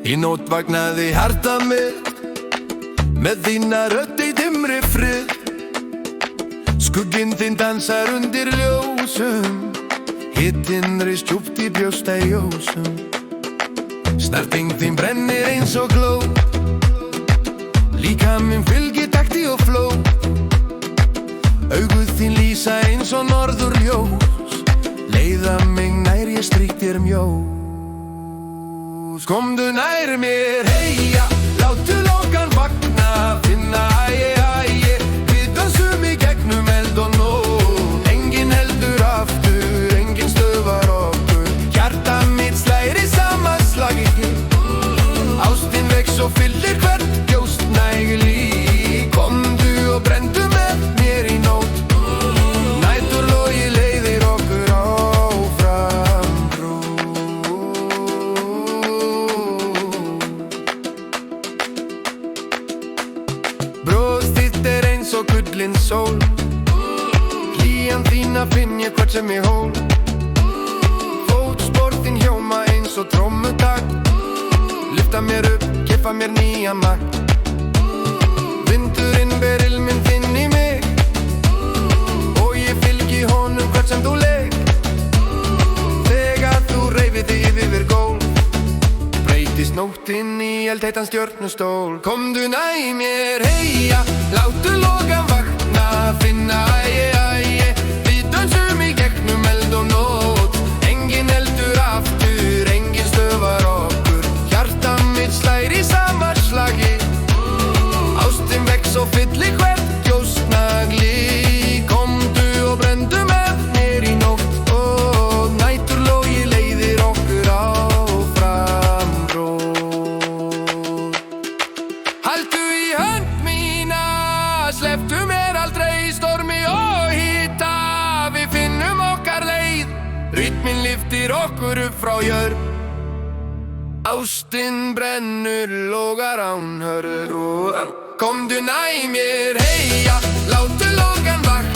Í nótt vaknaði hjarta mitt með þína rödd í dimmri frið. Skugginn þinn dansar undir ljósum, hitinn reis djúpt í brjósta í jósum. Snerting þín brennir eins og gló, líkaminn fylgir takti og fló. Augu þín lýsa eins og norðurljós, leiða mig nær, ég strík þér mjós. Komdu nær mér, heia, láttu lokan vakna, finna æi, æi. Við dansum í gegnum eld og nótt, enginn heldur aftur, enginn stöðvar okkur. Hjarta mitt slær í sama slagi, ástin vex og fyllir hvert gjóstnæg líf. Komdu og brendu með mér í nótt, næturlogi leiðir okkur áfram brott. Bros þitt eins og gullin sól, hlýjan þína finn ég hvert sem ég hól. Fótspor þín hljóma eins og trommutak, lyfta mér upp, kippa mér nýjan makt. Vindurinn ber ilminn þinn í mig, og ég fylgi honum hvert sem þú leik. Þegar þú reifir þig yfir gólf, breytist nóttin í eldheitan stjörnustól. Komdu nær mér, heia, láttu lokan vakna, finna æi, æi. Við dansum í gegnum eld og nótt, enginn heldur aftur, enginn stöðvar okkur. Hjarta mitt slær í sama slagi, ástin vex og fyllir hvert gjóstnagli. Komdu og brendu með mér í nótt, og næturlogi leiðir okkur áfram brott. Haltu í hönd mína, slepptu mér aldrei, stormi og hita. Við finnum okkar leið, rytminn lyftir okkur upp frá jörð. Ástin brennur, logar án hörð. Komdu nær mér, heia, láttu lokan vakna.